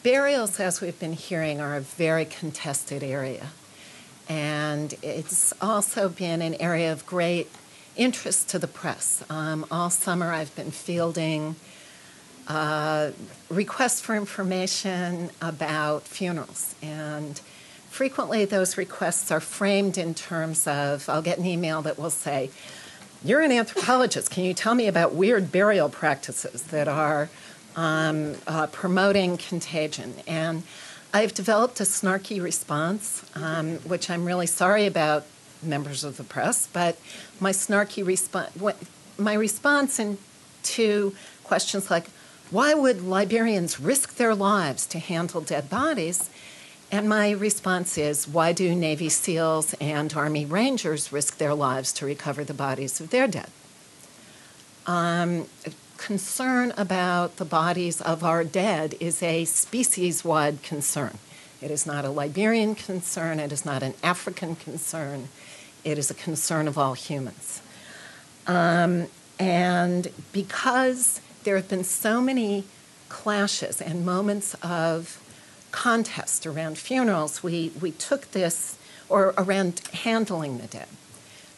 Burials, as we've been hearing, are a very contested area. And it's also been an area of great interest to the press. All summer I've been fielding requests for information about funerals. And frequently those requests are framed in terms of, I'll get an email that will say, "You're an anthropologist. Can you tell me about weird burial practices that are promoting contagion?" And I've developed a snarky response, which I'm really sorry about, members of the press, but my response to questions like, why would Liberians risk their lives to handle dead bodies? And my response is, why do Navy SEALs and Army Rangers risk their lives to recover the bodies of their dead? Concern about the bodies of our dead is a species-wide concern. It is not a Liberian concern. It is not an African concern. It is a concern of all humans. And because there have been so many clashes and moments of contest around funerals, we took this, or around handling the dead,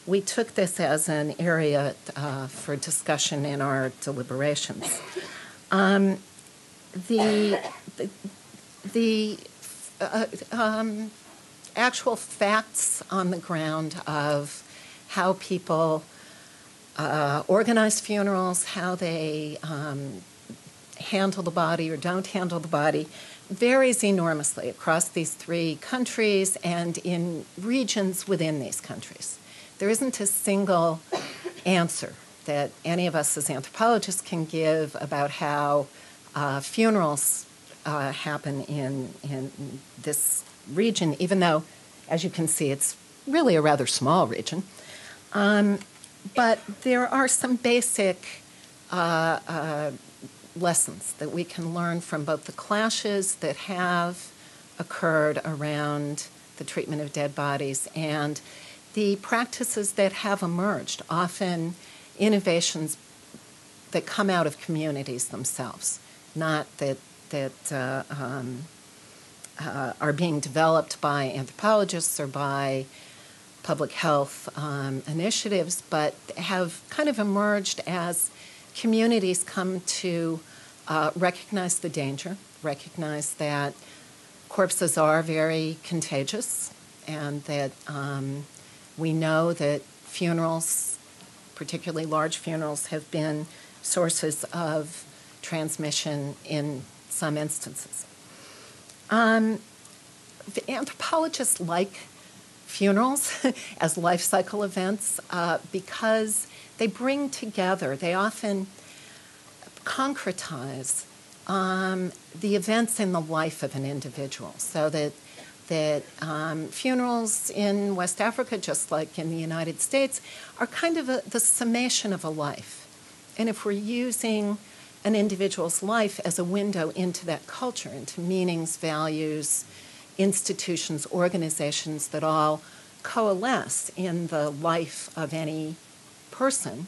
we took this as an area for discussion in our deliberations. The actual facts on the ground of how people organize funerals, how they handle the body or don't handle the body, varies enormously across these three countries and in regions within these countries. There isn't a single answer that any of us as anthropologists can give about how funerals happen in this region, even though, as you can see, it's really a rather small region. But there are some basic lessons that we can learn from both the clashes that have occurred around the treatment of dead bodies and the practices that have emerged, often innovations that come out of communities themselves, not that are being developed by anthropologists or by public health initiatives, but have kind of emerged as communities come to recognize the danger, recognize that corpses are very contagious, and that we know that funerals, particularly large funerals, have been sources of transmission in some instances. Anthropologists like funerals as life cycle events because they bring together, they often concretize the events in the life of an individual, so that funerals in West Africa, just like in the United States, are kind of the summation of a life. And if we're using an individual's life as a window into that culture, into meanings, values, institutions, organizations that all coalesce in the life of any person,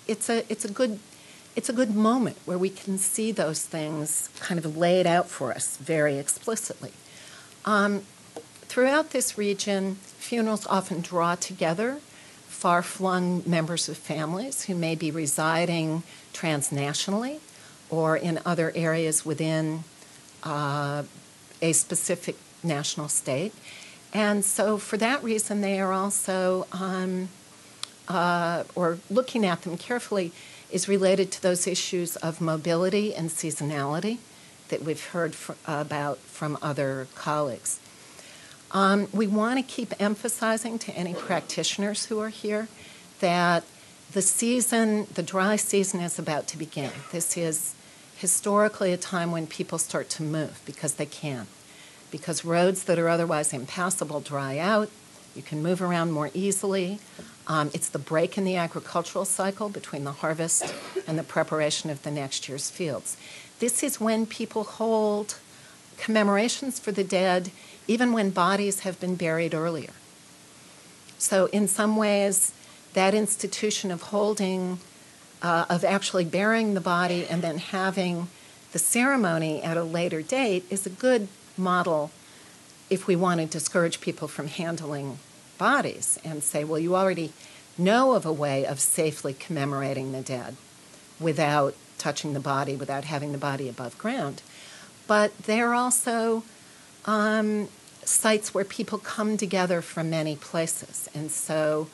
it's a good moment where we can see those things kind of laid out for us very explicitly. Throughout this region, funerals often draw together far-flung members of families who may be residing transnationally or in other areas within a specific national state. And so for that reason, they are also, or looking at them carefully, is related to those issues of mobility and seasonality that we've heard about from other colleagues. We want to keep emphasizing to any practitioners who are here that the dry season is about to begin. This is historically a time when people start to move because they can. Because roads that are otherwise impassable dry out, you can move around more easily. It's the break in the agricultural cycle between the harvest and the preparation of the next year's fields. This is when people hold commemorations for the dead, even when bodies have been buried earlier. So in some ways, that institution of holding, of actually burying the body and then having the ceremony at a later date is a good model if we want to discourage people from handling bodies and say, well, you already know of a way of safely commemorating the dead without touching the body, without having the body above ground. But there are also sites where people come together from many places, and so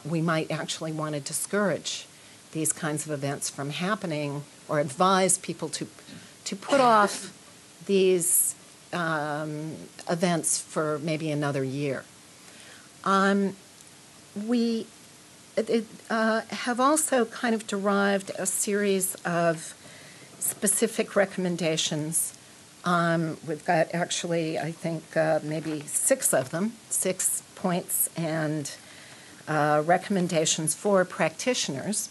we might actually want to discourage these kinds of events from happening or advise people to put off these events for maybe another year. We have also kind of derived a series of specific recommendations. We've got actually, I think, maybe 6 of them, 6 points and recommendations for practitioners.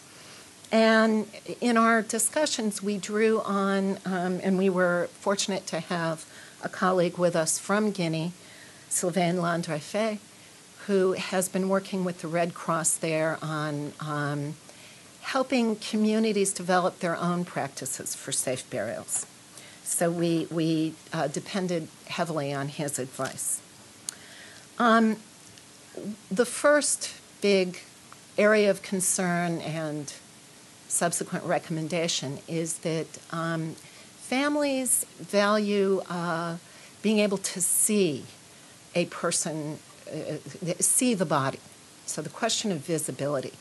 And in our discussions, we drew on, and we were fortunate to have a colleague with us from Guinea, Sylvain Landrefe, who has been working with the Red Cross there on helping communities develop their own practices for safe burials. So we depended heavily on his advice. The first big area of concern and subsequent recommendation is that families value being able to see a person, see the body. So the question of visibility.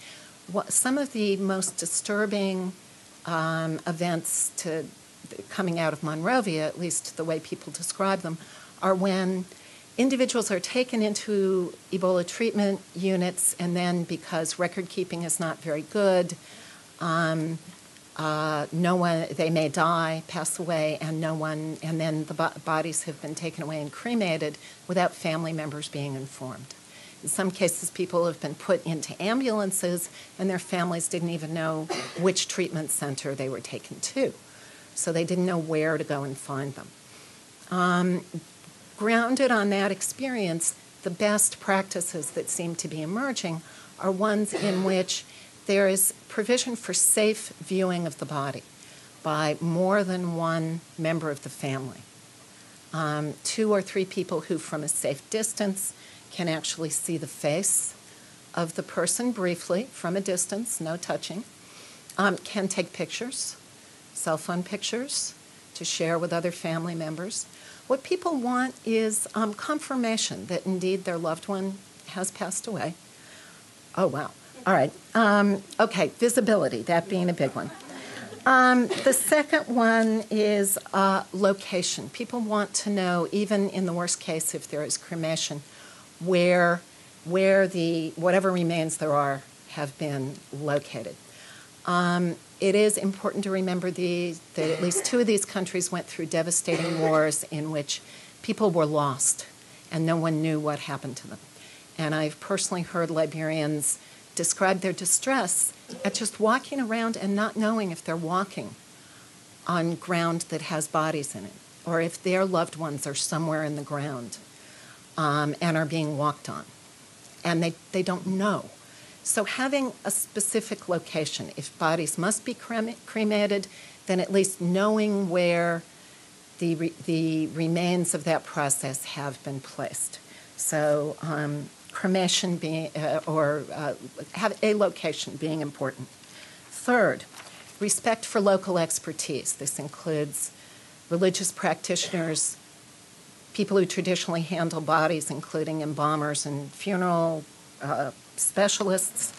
Some of the most disturbing events coming out of Monrovia, at least the way people describe them, are when individuals are taken into Ebola treatment units, and then because record keeping is not very good, they may die, pass away, and then the bodies have been taken away and cremated without family members being informed. In some cases, people have been put into ambulances, and their families didn't even know which treatment center they were taken to. So they didn't know where to go and find them. Grounded on that experience, the best practices that seem to be emerging are ones in which there is provision for safe viewing of the body by more than one member of the family. 2 or 3 people who, from a safe distance, can actually see the face of the person briefly from a distance, no touching, can take pictures, cell phone pictures, to share with other family members. What people want is confirmation that indeed their loved one has passed away. Oh, wow. All right. Okay, visibility, that being a big one. The second one is location. People want to know, even in the worst case, if there is cremation, where the whatever remains there are have been located. It is important to remember that at least 2 of these countries went through devastating wars in which people were lost and no one knew what happened to them. And I've personally heard Liberians describe their distress at just walking around and not knowing if they're walking on ground that has bodies in it, or if their loved ones are somewhere in the ground and are being walked on. And they don't know. So having a specific location, if bodies must be cremated, then at least knowing where the remains of that process have been placed. So cremation being, have a location being important. Third, respect for local expertise. This includes religious practitioners, people who traditionally handle bodies, including embalmers and funeral specialists,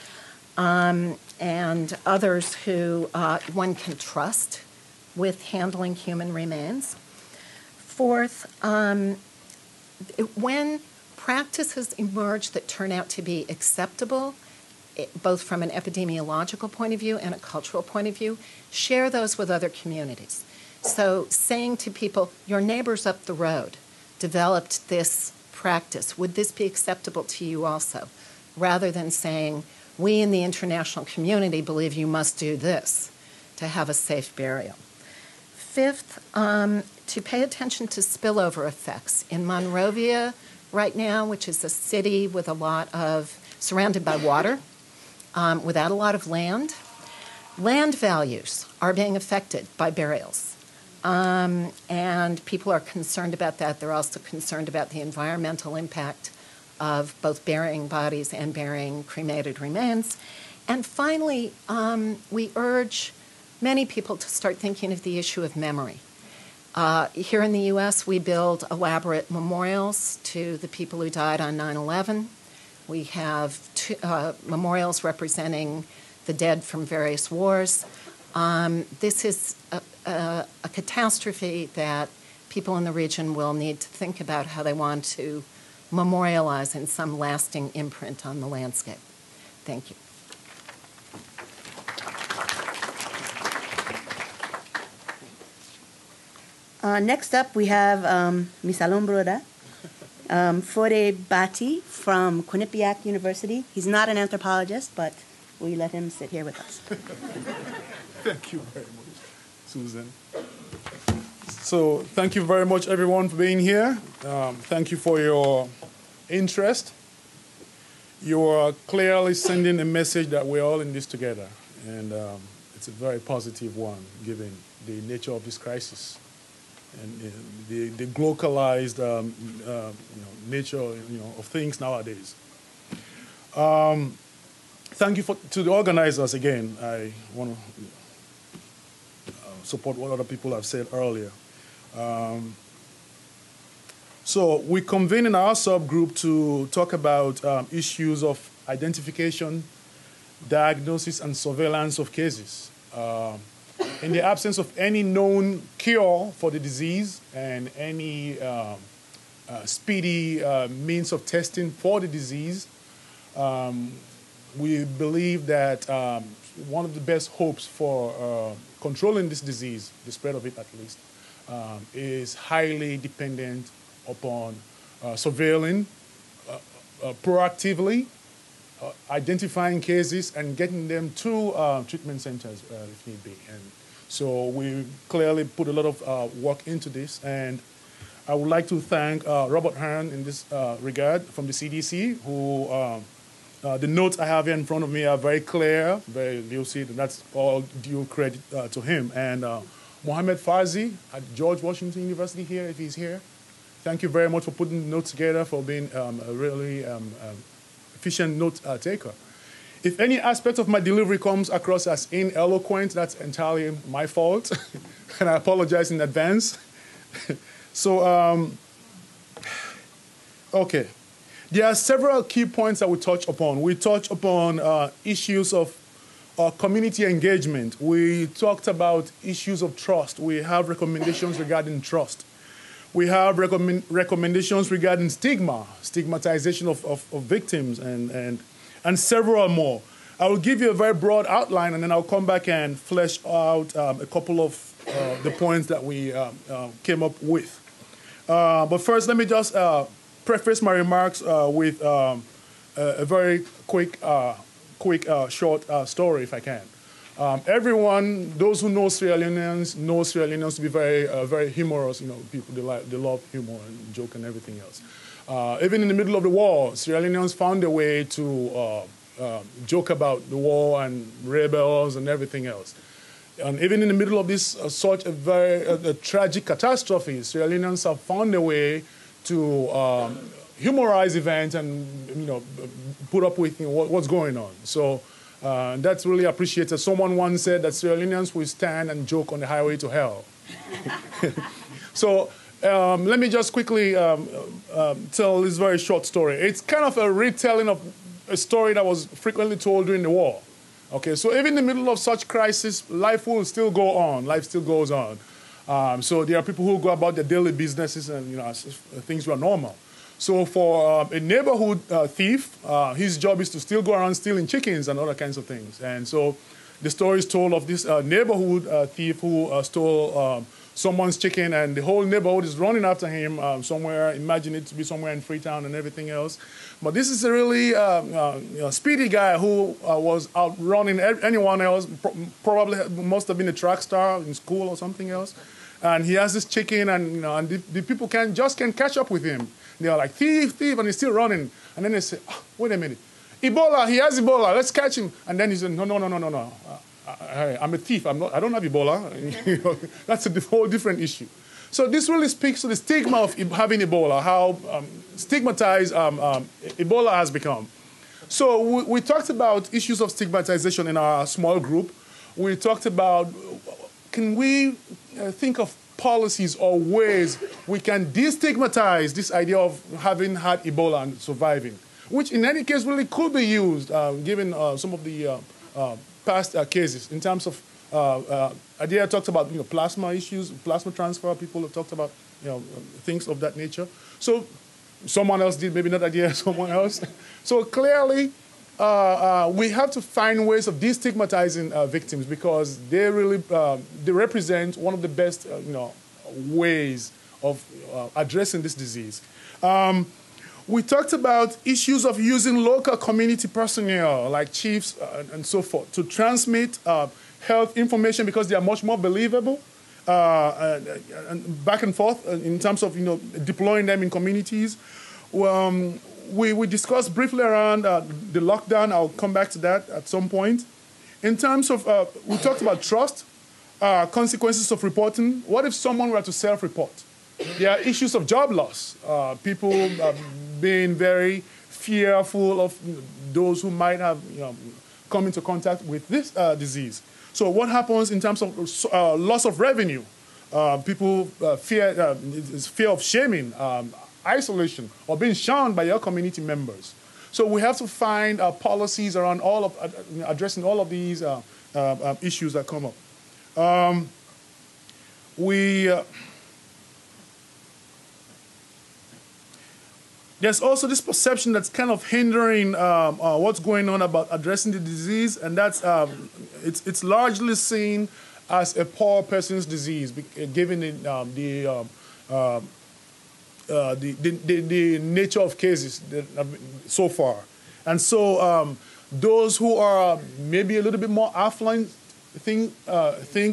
and others who one can trust with handling human remains. Fourth, when practices emerge that turn out to be acceptable, both from an epidemiological point of view and a cultural point of view, share those with other communities. So saying to people, your neighbors up the road developed this practice, would this be acceptable to you also? Rather than saying, we in the international community believe you must do this to have a safe burial. Fifth, to pay attention to spillover effects. In Monrovia right now, which is a city with surrounded by water, without a lot of land values are being affected by burials. And people are concerned about that. They're also concerned about the environmental impact of both burying bodies and burying cremated remains. And finally, we urge many people to start thinking of the issue of memory. Here in the U.S., we build elaborate memorials to the people who died on 9/11. We have memorials representing the dead from various wars. This is a catastrophe that people in the region will need to think about how they want to memorialize in some lasting imprint on the landscape. Thank you. Next up, we have Ms. Alombroda, Fode Bati from Quinnipiac University. He's not an anthropologist, but we let him sit here with us. Thank you very much, Susan. So thank you very much, everyone, for being here. Thank you for your interest. You are clearly sending a message that we're all in this together, and it's a very positive one, given the nature of this crisis and the localized nature of things nowadays. Thank you to the organizers again. I want to support what other people have said earlier. So we convened in our subgroup to talk about issues of identification, diagnosis, and surveillance of cases. In the absence of any known cure for the disease and any speedy means of testing for the disease, we believe that one of the best hopes for controlling this disease, the spread of it at least, is highly dependent upon surveilling proactively, identifying cases and getting them to treatment centers if need be. And so we clearly put a lot of work into this. And I would like to thank Robert Hearn in this regard from the CDC, who the notes I have here in front of me are very clear, very lucid, and that's all due credit to him. And Mohammed Farzi at George Washington University here, if he's here. Thank you very much for putting the notes together, for being a really efficient note taker. If any aspect of my delivery comes across as ineloquent, that's entirely my fault, and I apologize in advance. So, okay. There are several key points that we touch upon. We touch upon issues of community engagement. We talked about issues of trust. We have recommendations regarding trust. We have recommendations regarding stigma, stigmatization of victims, and several more. I will give you a very broad outline, and then I'll come back and flesh out a couple of the points that we came up with. But first, let me just preface my remarks with a very quick, short story, if I can. Everyone, those who know Sierra Leoneans to be very humorous. You know, people they love humor and joke and everything else. Even in the middle of the war, Sierra Leoneans found a way to joke about the war and rebels and everything else. And even in the middle of this such a very tragic catastrophe, Sierra Leoneans have found a way to humorize events and put up with what's going on. So that's really appreciated. Someone once said that Sierra Leoneans will stand and joke on the highway to hell. So let me just quickly tell this very short story. It's kind of a retelling of a story that was frequently told during the war. Okay, so even in the middle of such crisis, life will still go on. Life still goes on. So there are people who go about their daily businesses and as if things were normal. So for a neighborhood thief, his job is to still go around stealing chickens and other kinds of things. And so the story is told of this neighborhood thief who stole someone's chicken, and the whole neighborhood is running after him somewhere. Imagine it to be somewhere in Freetown and everything else. But this is a really speedy guy who was outrunning anyone else. Probably must have been a track star in school or something else. And he has this chicken, and and the people can't catch up with him. They're like, thief, thief, and he's still running. And then they say, oh, wait a minute, Ebola, he has Ebola, let's catch him. And then he said, no. I'm a thief. I don't have Ebola. You know, that's a whole different issue. So this really speaks to the stigma of having Ebola, how stigmatized Ebola has become. So we talked about issues of stigmatization in our small group. We talked about, can we think of policies or ways we can destigmatize this idea of having had Ebola and surviving, which in any case really could be used, given some of the past cases in terms of, Adia talked about plasma issues, plasma transfer. People have talked about things of that nature. So someone else did, maybe not Adia, someone else. So clearly, we have to find ways of destigmatizing victims because they really they represent one of the best ways of addressing this disease. We talked about issues of using local community personnel like chiefs and so forth to transmit health information because they are much more believable and back and forth in terms of deploying them in communities. We discussed briefly around the lockdown. I'll come back to that at some point. In terms of, we talked about trust, consequences of reporting. What if someone were to self-report? There are issues of job loss. People being very fearful of those who might have come into contact with this disease. So what happens in terms of loss of revenue? People fear of shaming, isolation, or being shunned by your community members. So we have to find policies around all of addressing all of these issues that come up. There's also this perception that's kind of hindering what's going on about addressing the disease, and that's it's largely seen as a poor person's disease, given the nature of cases that have been so far. And so those who are maybe a little bit more affluent think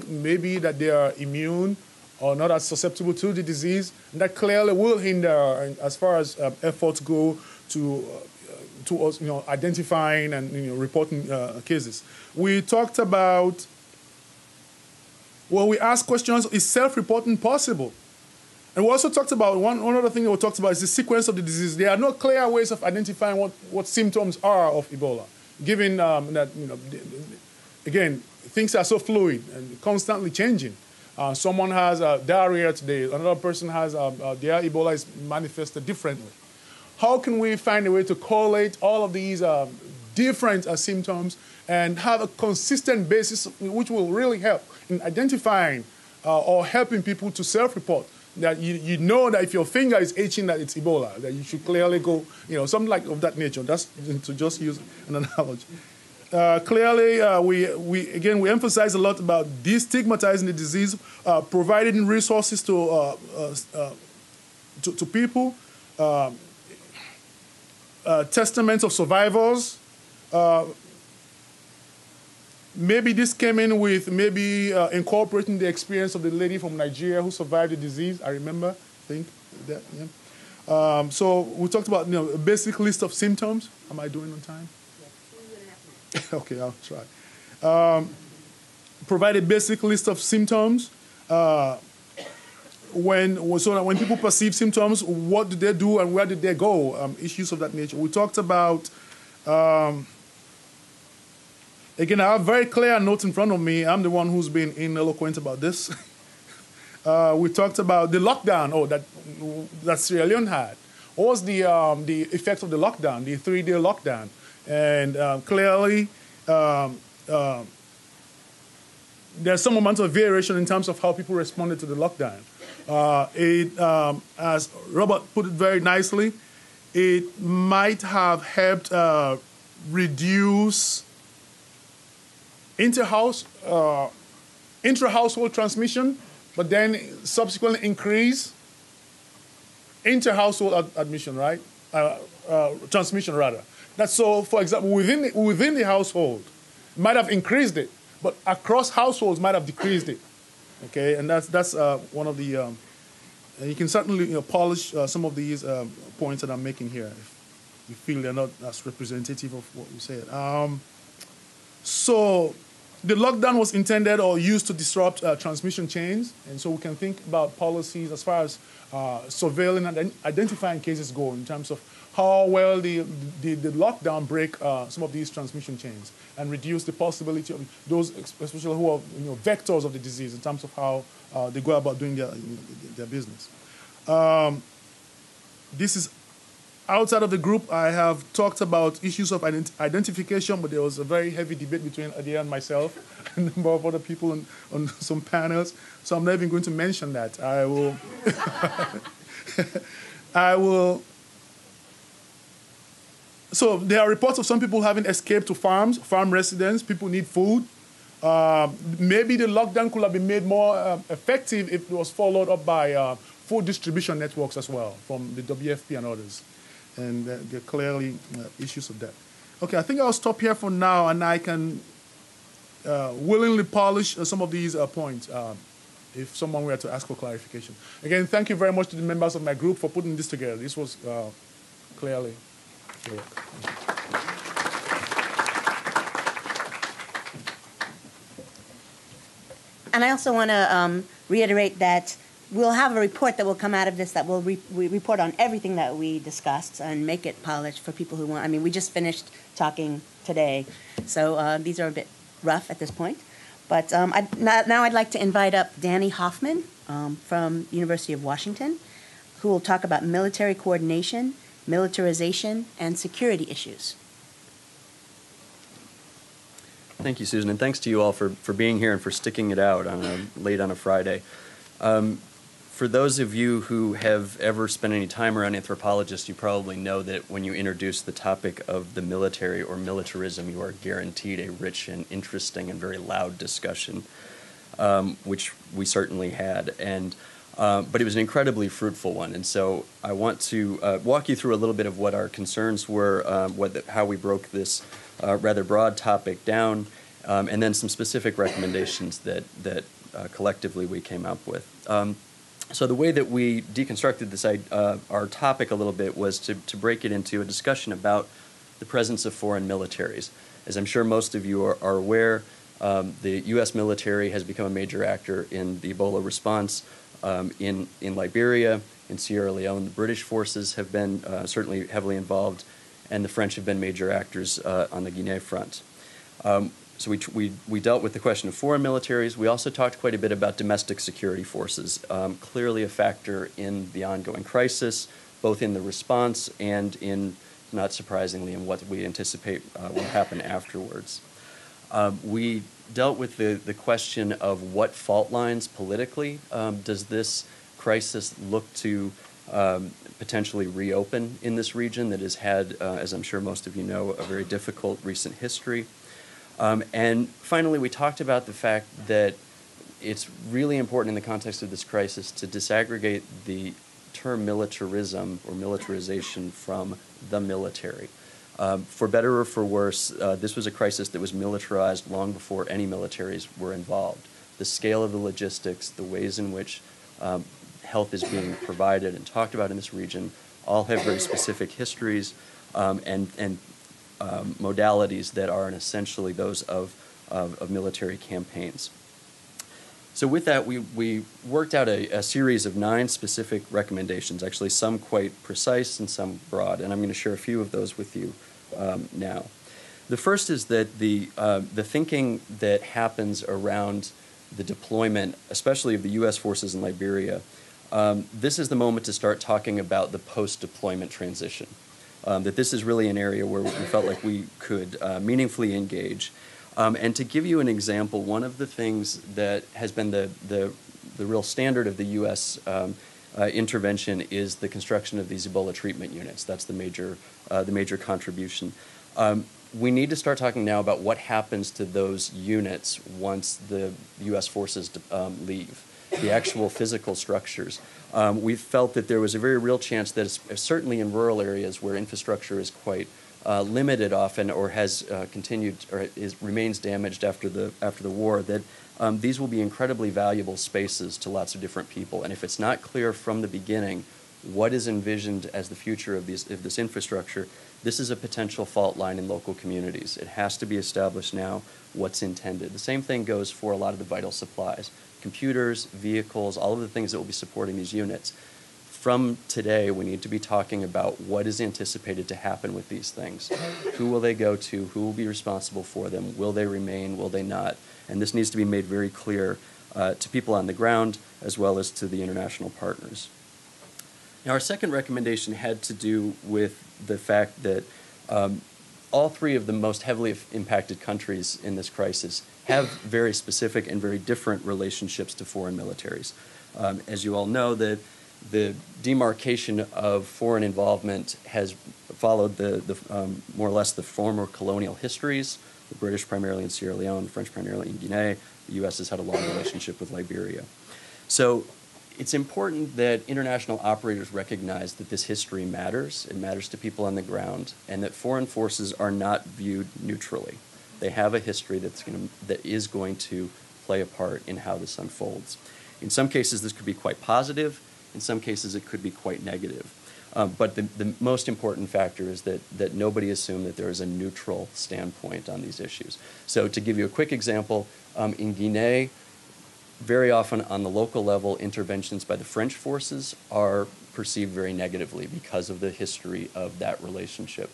maybe that they are immune or not as susceptible to the disease. And that clearly will hinder as far as efforts go to us, identifying and reporting cases. We talked about, well, we asked questions, is self-reporting possible? And we also talked about, one other thing that we talked about is the sequence of the disease. There are no clear ways of identifying what symptoms are of Ebola, given that, again, things are so fluid and constantly changing. Someone has diarrhea today, another person has their Ebola is manifested differently. How can we find a way to correlate all of these different symptoms and have a consistent basis which will really help in identifying or helping people to self-report? That you know that if your finger is itching that it's Ebola, that you should clearly go, something like of that nature. That's to just use an analogy. Clearly, we emphasize a lot about destigmatizing the disease, providing resources to people, testaments of survivors. Maybe this came in with incorporating the experience of the lady from Nigeria who survived the disease. I remember, I think that. Yeah. So we talked about a basic list of symptoms. Am I doing on time? Yes. Okay, I'll try. Provide a basic list of symptoms. So that when people perceive symptoms, what do they do and where did they go? Issues of that nature. We talked about. Again, I have very clear notes in front of me. I'm the one who's been ineloquent about this. We talked about the lockdown, that Sierra Leone had. What was the effect of the lockdown, the 3-day lockdown? And clearly, there's some amount of variation in terms of how people responded to the lockdown. As Robert put it very nicely, it might have helped reduce intra-household transmission, but then subsequently increase inter-household admission, right? Transmission, rather. That's so, for example, within the household, might have increased it, but across households might have decreased it. Okay, and that's one of the, and you can certainly polish some of these points that I'm making here if you feel they're not as representative of what we said. So the lockdown was intended or used to disrupt transmission chains, and so we can think about policies as far as surveilling and identifying cases go in terms of how well the lockdown break some of these transmission chains and reduce the possibility of those, especially who are vectors of the disease, in terms of how they go about doing their business. This is outside of the group. I have talked about issues of identification, but there was a very heavy debate between Adia and myself and a number of other people on some panels. So I'm not even going to mention that. I will. I will. So there are reports of some people having escaped to farms, farm residents. People need food. Maybe the lockdown could have been made more effective if it was followed up by food distribution networks as well from the WFP and others. And there are clearly issues of that. Okay, I think I'll stop here for now, and I can willingly polish some of these points if someone were to ask for clarification. Again, thank you very much to the members of my group for putting this together. This was clearly clear. And I also want to reiterate that we'll have a report that will come out of this that will report on everything that we discussed and make it polished for people who want. I mean, we just finished talking today, so these are a bit rough at this point. But now I'd like to invite up Danny Hoffman from University of Washington, who will talk about military coordination, militarization, and security issues. Thank you, Susan, and thanks to you all for being here and for sticking it out late on a Friday. For those of you who have ever spent any time around anthropologists, you probably know that when you introduce the topic of the military or militarism, you are guaranteed a rich and interesting and very loud discussion, which we certainly had. But it was an incredibly fruitful one, and so I want to walk you through a little bit of what our concerns were, how we broke this rather broad topic down, and then some specific recommendations that collectively we came up with. So the way that we deconstructed this, our topic a little bit was to break it into a discussion about the presence of foreign militaries. As I'm sure most of you are aware, the U.S. military has become a major actor in the Ebola response in Liberia, in Sierra Leone. The British forces have been certainly heavily involved, and the French have been major actors on the Guinea front. So we dealt with the question of foreign militaries. We also talked quite a bit about domestic security forces, clearly a factor in the ongoing crisis, both in the response and in, not surprisingly, in what we anticipate will happen afterwards. We dealt with the question of what fault lines politically does this crisis look to potentially reopen in this region that has had, as I'm sure most of you know, a very difficult recent history. And finally, we talked about the fact that it's really important in the context of this crisis to disaggregate the term militarism or militarization from the military. For better or for worse, this was a crisis that was militarized long before any militaries were involved. The scale of the logistics, the ways in which health is being provided and talked about in this region all have very specific histories and modalities that are essentially those of military campaigns. So with that, we worked out a series of 9 specific recommendations, actually some quite precise and some broad, and I'm going to share a few of those with you now. The first is that the thinking that happens around the deployment, especially of the U.S. forces in Liberia, this is the moment to start talking about the post-deployment transition. That this is really an area where we felt like we could meaningfully engage. And to give you an example, one of the things that has been the real standard of the U.S. Intervention is the construction of these Ebola treatment units. That's the major contribution. We need to start talking now about what happens to those units once the U.S. forces leave, the actual physical structures. We felt that there was a very real chance that, certainly in rural areas where infrastructure is quite limited often, or has continued, or remains damaged after the war, that these will be incredibly valuable spaces to lots of different people. And if it's not clear from the beginning what is envisioned as the future of this infrastructure, this is a potential fault line in local communities. It has to be established now what's intended. The same thing goes for a lot of the vital supplies, computers, vehicles, all of the things that will be supporting these units. From today, we need to be talking about what is anticipated to happen with these things. Who will they go to? Who will be responsible for them? Will they remain? Will they not? And this needs to be made very clear to people on the ground as well as to the international partners. Now, our second recommendation had to do with the fact that all three of the most heavily impacted countries in this crisis have very specific and very different relationships to foreign militaries. As you all know, the demarcation of foreign involvement has followed more or less the former colonial histories, the British primarily in Sierra Leone, the French primarily in Guinea. The U.S. has had a long relationship with Liberia. So it's important that international operators recognize that this history matters. It matters to people on the ground, and that foreign forces are not viewed neutrally. They have a history that is going to play a part in how this unfolds. In some cases, this could be quite positive. In some cases, it could be quite negative. But the most important factor is that nobody assume that there is a neutral standpoint on these issues. So to give you a quick example, in Guinea, very often on the local level, interventions by the French forces are perceived very negatively because of the history of that relationship.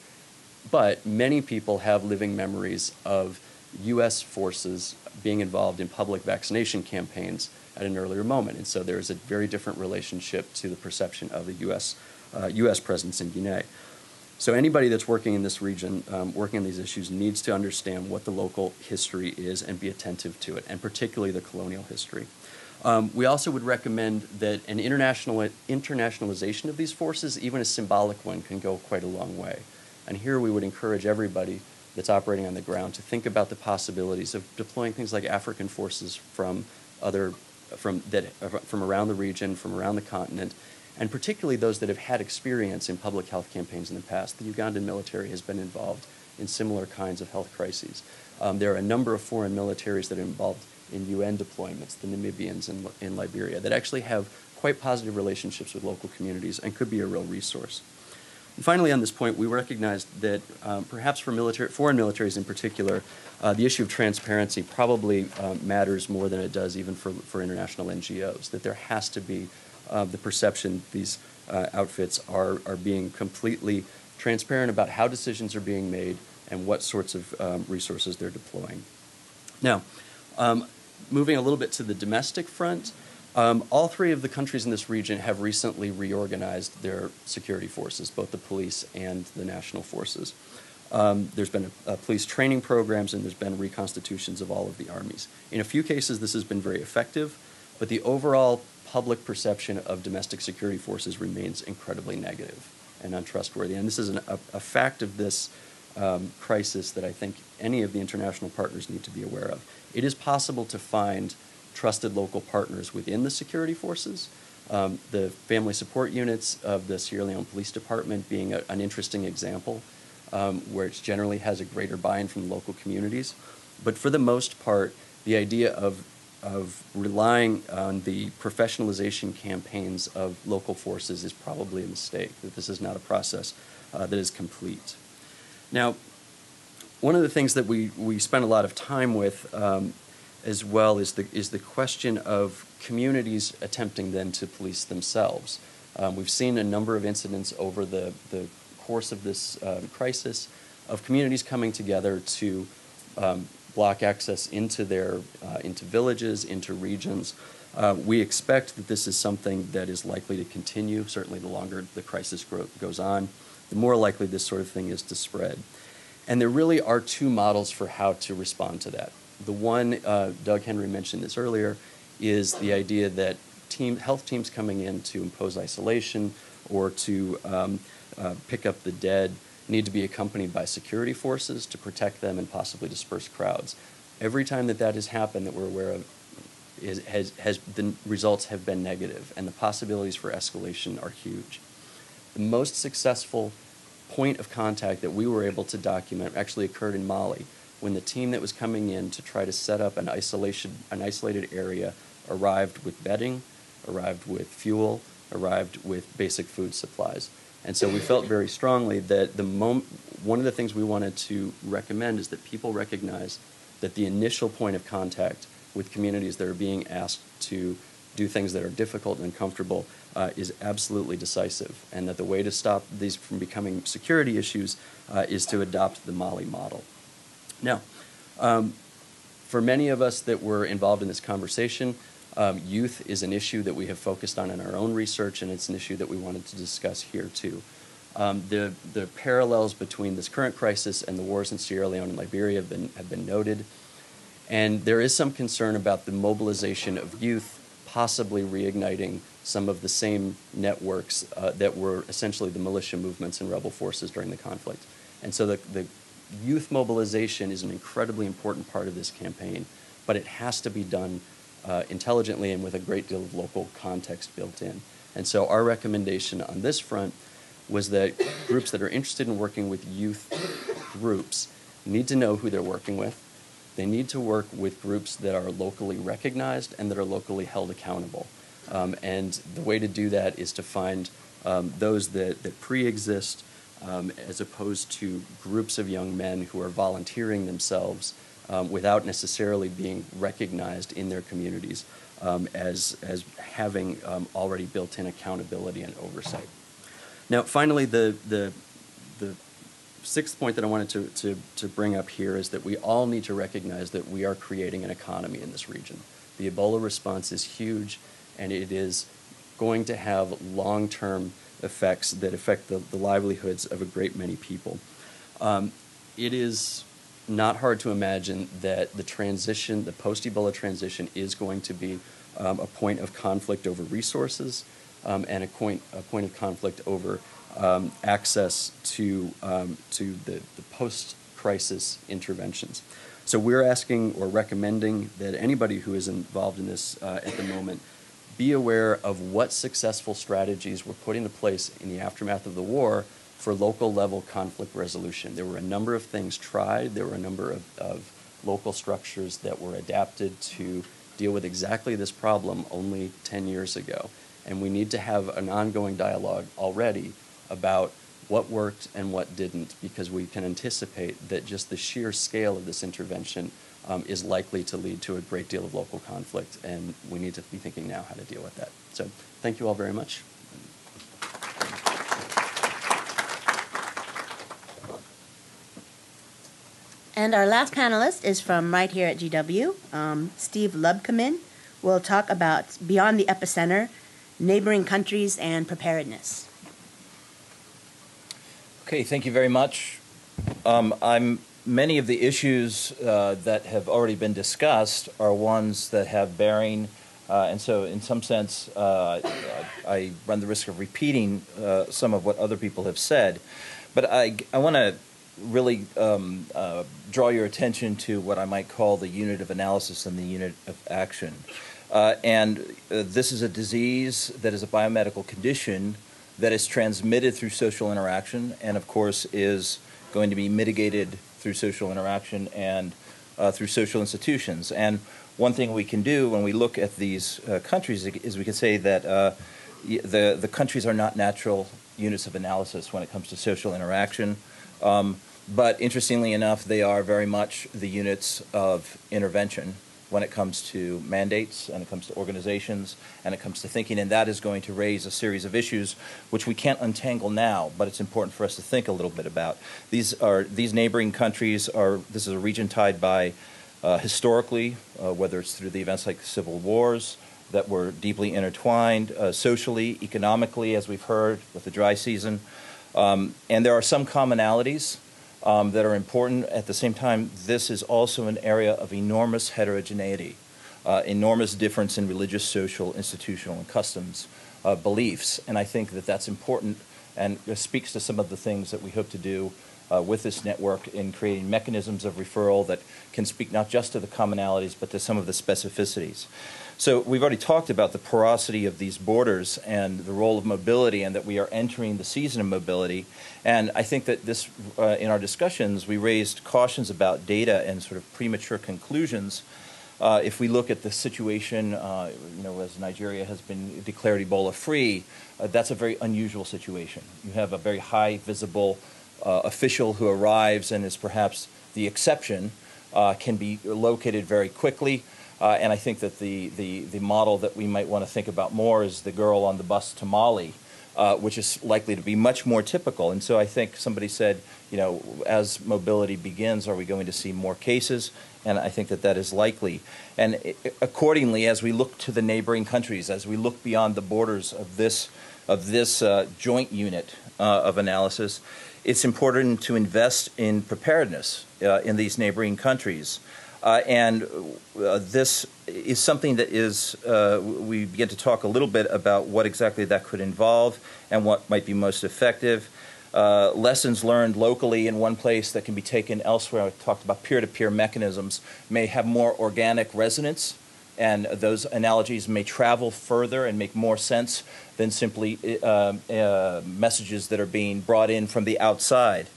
But many people have living memories of U.S. forces being involved in public vaccination campaigns at an earlier moment. And so there is a very different relationship to the perception of the U.S. presence in Guinea. So anybody that's working in this region, working on these issues, needs to understand what the local history is and be attentive to it, and particularly the colonial history. We also would recommend that an internationalization of these forces, even a symbolic one, can go quite a long way. And here we would encourage everybody that's operating on the ground to think about the possibilities of deploying things like African forces from around the region, from around the continent, and particularly those that have had experience in public health campaigns in the past. The Ugandan military has been involved in similar kinds of health crises. There are a number of foreign militaries that are involved in UN deployments, the Namibians in Liberia, that actually have quite positive relationships with local communities and could be a real resource. And finally, on this point, we recognized that perhaps for foreign militaries in particular, the issue of transparency probably matters more than it does even for international NGOs, that there has to be the perception these outfits are being completely transparent about how decisions are being made and what sorts of resources they're deploying. Now, moving a little bit to the domestic front, all three of the countries in this region have recently reorganized their security forces, both the police and the national forces. There's been police training programs, and there's been reconstitutions of all of the armies. In a few cases, this has been very effective, but the overall public perception of domestic security forces remains incredibly negative and untrustworthy. And this is a fact of this crisis that I think any of the international partners need to be aware of. It is possible to find trusted local partners within the security forces. The family support units of the Sierra Leone Police Department being an interesting example, where it generally has a greater buy-in from local communities. But for the most part, the idea of relying on the professionalization campaigns of local forces is probably a mistake, that this is not a process that is complete. Now, one of the things that we spend a lot of time with as well is the question of communities attempting then to police themselves. We've seen a number of incidents over the course of this crisis of communities coming together to block access into into villages, into regions. We expect that this is something that is likely to continue. Certainly the longer the crisis goes on, the more likely this sort of thing is to spread. And there really are two models for how to respond to that. The one, Doug Henry mentioned this earlier, is the idea that health teams coming in to impose isolation or to pick up the dead need to be accompanied by security forces to protect them and possibly disperse crowds. Every time that has happened that we're aware of, the results have been negative, and the possibilities for escalation are huge. The most successful point of contact that we were able to document actually occurred in Mali, when the team that was coming in to try to set up an isolated area arrived with bedding, arrived with fuel, arrived with basic food supplies. And so we felt very strongly that one of the things we wanted to recommend is that people recognize that the initial point of contact with communities that are being asked to do things that are difficult and uncomfortable is absolutely decisive, and that the way to stop these from becoming security issues is to adopt the Mali model. Now, for many of us that were involved in this conversation, youth is an issue that we have focused on in our own research, and it's an issue that we wanted to discuss here too. The parallels between this current crisis and the wars in Sierra Leone and Liberia have been noted, and there is some concern about the mobilization of youth possibly reigniting some of the same networks that were essentially the militia movements and rebel forces during the conflict. And so the youth mobilization is an incredibly important part of this campaign, but it has to be done intelligently and with a great deal of local context built in. And so our recommendation on this front was that groups that are interested in working with youth groups need to know who they're working with. They need to work with groups that are locally recognized and that are locally held accountable. And the way to do that is to find those that pre-exist as opposed to groups of young men who are volunteering themselves without necessarily being recognized in their communities as having already built-in accountability and oversight. Now, finally, the sixth point that I wanted to bring up here is that we all need to recognize that we are creating an economy in this region. The Ebola response is huge, and it is going to have long-term effects that affect the livelihoods of a great many people. It is not hard to imagine that the transition, the post-Ebola transition, is going to be a point of conflict over resources and a point of conflict over access to the post-crisis interventions. So we're asking or recommending that anybody who is involved in this at the moment be aware of what successful strategies were put into place in the aftermath of the war for local level conflict resolution. There were a number of things tried. There were a number of local structures that were adapted to deal with exactly this problem only 10 years ago. And we need to have an ongoing dialogue already about what worked and what didn't, because we can anticipate that just the sheer scale of this intervention is likely to lead to a great deal of local conflict, and we need to be thinking now how to deal with that. So thank you all very much. And our last panelist is from right here at GW. Steve Lubkamin will talk about Beyond the Epicenter, Neighboring Countries and Preparedness. Okay, thank you very much. Many of the issues that have already been discussed are ones that have bearing, and so in some sense I run the risk of repeating some of what other people have said. But I want to really draw your attention to what I might call the unit of analysis and the unit of action. This is a disease that is a biomedical condition that is transmitted through social interaction and, of course, is going to be mitigated through social interaction and through social institutions. And one thing we can do when we look at these countries is we can say that the countries are not natural units of analysis when it comes to social interaction. But interestingly enough, they are very much the units of intervention when it comes to mandates, and it comes to organizations, and it comes to thinking, and that is going to raise a series of issues which we can't untangle now, but it's important for us to think a little bit about. These neighboring countries this is a region tied by historically, whether it's through the events like the civil wars that were deeply intertwined, socially, economically, as we've heard with the dry season, and there are some commonalities that are important. At the same time, this is also an area of enormous heterogeneity, enormous difference in religious, social, institutional, and customs beliefs. And I think that that's important and speaks to some of the things that we hope to do with this network in creating mechanisms of referral that can speak not just to the commonalities, but to some of the specificities. So we've already talked about the porosity of these borders and the role of mobility, and that we are entering the season of mobility. And I think that this, in our discussions, we raised cautions about data and sort of premature conclusions. If we look at the situation, as Nigeria has been declared Ebola-free, that's a very unusual situation. You have a very high visible official who arrives and is perhaps the exception, can be located very quickly. And I think that the model that we might want to think about more is the girl on the bus to Mali, which is likely to be much more typical. And so I think somebody said, as mobility begins, are we going to see more cases? And I think that that is likely. And accordingly, as we look to the neighboring countries, as we look beyond the borders of this joint unit of analysis, it's important to invest in preparedness in these neighboring countries. This is something that is, we begin to talk a little bit about what exactly that could involve and what might be most effective. Lessons learned locally in one place that can be taken elsewhere. I talked about peer-to-peer mechanisms may have more organic resonance, and those analogies may travel further and make more sense than simply messages that are being brought in from the outside.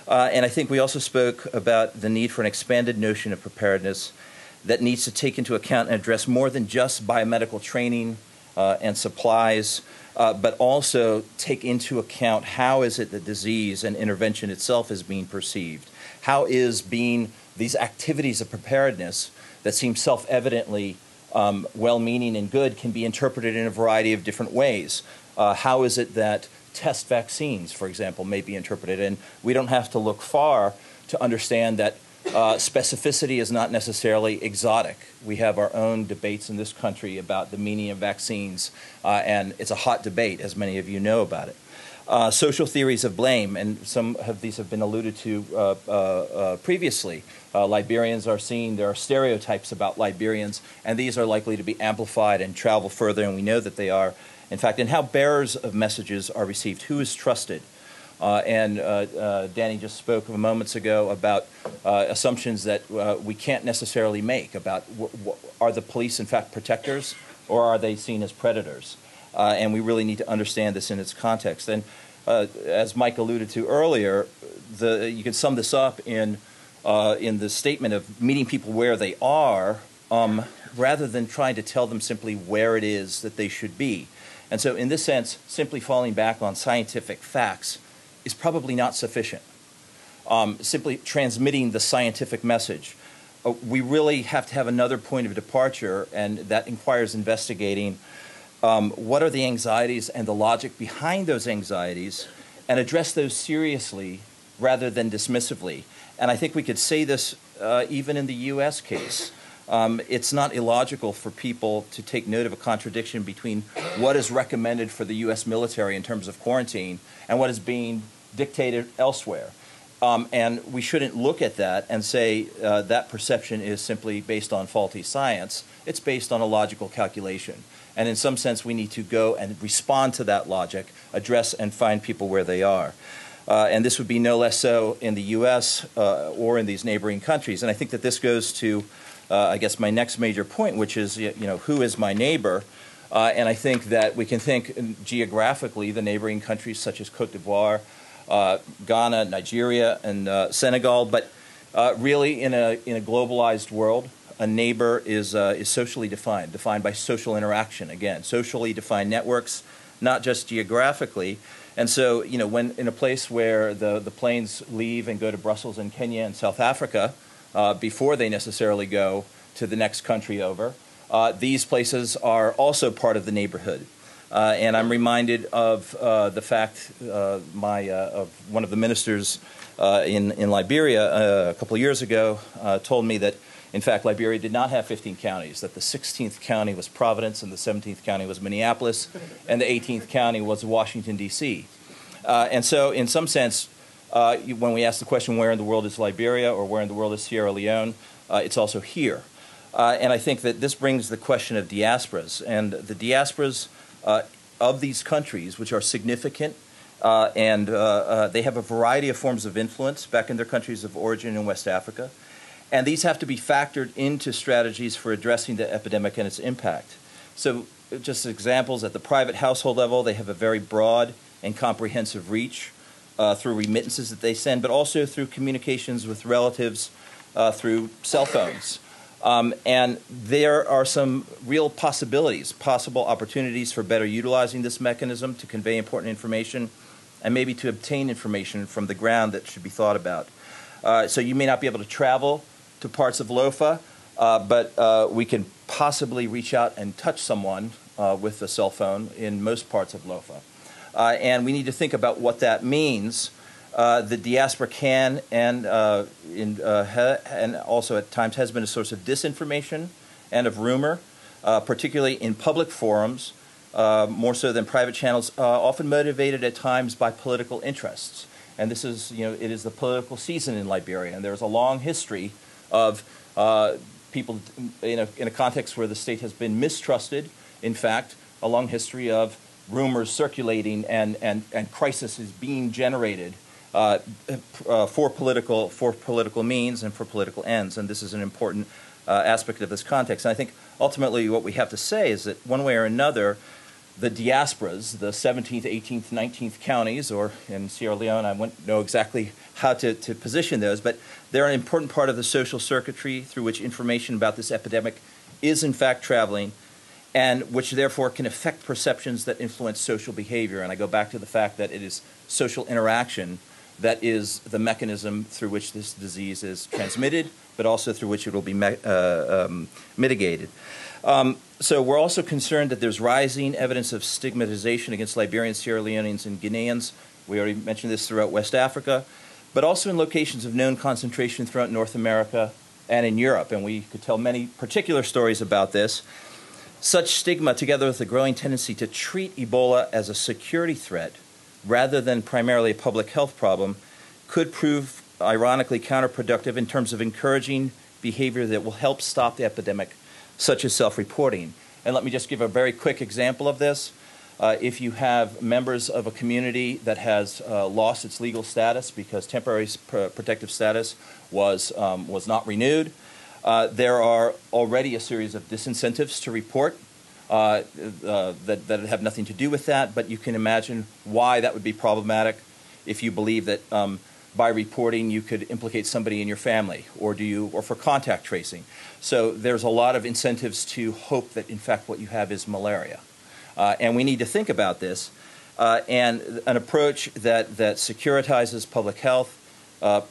And I think we also spoke about the need for an expanded notion of preparedness that needs to take into account and address more than just biomedical training and supplies, but also take into account how is it that disease and intervention itself is being perceived. How is these activities of preparedness that seem self-evidently well-meaning and good can be interpreted in a variety of different ways. How is it that test vaccines, for example, may be interpreted? And we don't have to look far to understand that specificity is not necessarily exotic. We have our own debates in this country about the meaning of vaccines, and it's a hot debate, as many of you know about it. Social theories of blame, and some of these have been alluded to previously. Liberians are seen, there are stereotypes about Liberians, and these are likely to be amplified and travel further, and we know that they are, in fact, and how bearers of messages are received, who is trusted. Danny just spoke moments ago about assumptions that we can't necessarily make about are the police in fact protectors, or are they seen as predators? And we really need to understand this in its context. And as Mike alluded to earlier, you can sum this up in the statement of meeting people where they are, rather than trying to tell them simply where it is that they should be. And so in this sense, simply falling back on scientific facts is probably not sufficient. Simply transmitting the scientific message. We really have to have another point of departure, and that requires investigating what are the anxieties and the logic behind those anxieties, and address those seriously rather than dismissively. And I think we could say this even in the U.S. case. It's not illogical for people to take note of a contradiction between what is recommended for the U.S. military in terms of quarantine and what is being dictated elsewhere. And we shouldn't look at that and say that perception is simply based on faulty science. It's based on a logical calculation. And in some sense, we need to go and respond to that logic, address and find people where they are. And this would be no less so in the U.S. Or in these neighboring countries. And I think that this goes to, I guess, my next major point, which is, who is my neighbor? And I think that we can think geographically the neighboring countries such as Cote d'Ivoire, Ghana, Nigeria, and Senegal. But really, in a globalized world, a neighbor is socially defined by social interaction. Again, socially defined networks, not just geographically. And so, when in a place where the planes leave and go to Brussels and Kenya and South Africa, before they necessarily go to the next country over, these places are also part of the neighborhood. And I'm reminded of the fact of one of the ministers in Liberia a couple of years ago told me that, in fact, Liberia did not have 15 counties, that the 16th county was Providence and the 17th county was Minneapolis and the 18th county was Washington, D.C. And so in some sense, when we ask the question where in the world is Liberia or where in the world is Sierra Leone, it's also here. And I think that this brings the question of diasporas. And the diasporas of these countries, which are significant, and they have a variety of forms of influence back in their countries of origin in West Africa. And these have to be factored into strategies for addressing the epidemic and its impact. So just examples, at the private household level, they have a very broad and comprehensive reach through remittances that they send, but also through communications with relatives through cell phones. And there are some real possibilities, possible opportunities for better utilizing this mechanism to convey important information and maybe to obtain information from the ground that should be thought about. So you may not be able to travel to parts of LOFA, but we can possibly reach out and touch someone with a cell phone in most parts of LOFA. And we need to think about what that means. The diaspora can and also at times has been a source of disinformation and of rumor, particularly in public forums, more so than private channels, often motivated at times by political interests. And this is, it is the political season in Liberia, and there's a long history of people in a context where the state has been mistrusted. In fact, a long history of rumors circulating and crises being generated for political means and for political ends. And this is an important aspect of this context. And I think ultimately what we have to say is that one way or another, the diasporas, the 17th, 18th, 19th counties, or in Sierra Leone, I wouldn't know exactly how to position those, but they're an important part of the social circuitry through which information about this epidemic is in fact traveling, and which therefore can affect perceptions that influence social behavior. And I go back to the fact that it is social interaction that is the mechanism through which this disease is transmitted, but also through which it will be mitigated. So we're also concerned that there's rising evidence of stigmatization against Liberians, Sierra Leoneans, and Guineans. We already mentioned this throughout West Africa, but also in locations of known concentration throughout North America and in Europe. And we could tell many particular stories about this. Such stigma, together with the growing tendency to treat Ebola as a security threat rather than primarily a public health problem, could prove ironically counterproductive in terms of encouraging behavior that will help stop the epidemic, such as self-reporting. And let me just give a very quick example of this. If you have members of a community that has lost its legal status because temporary protective status was not renewed, there are already a series of disincentives to report that have nothing to do with that, but you can imagine why that would be problematic if you believe that by reporting you could implicate somebody in your family, or for contact tracing. So there's a lot of incentives to hope that in fact what you have is malaria. And we need to think about this, and an approach that securitizes public health,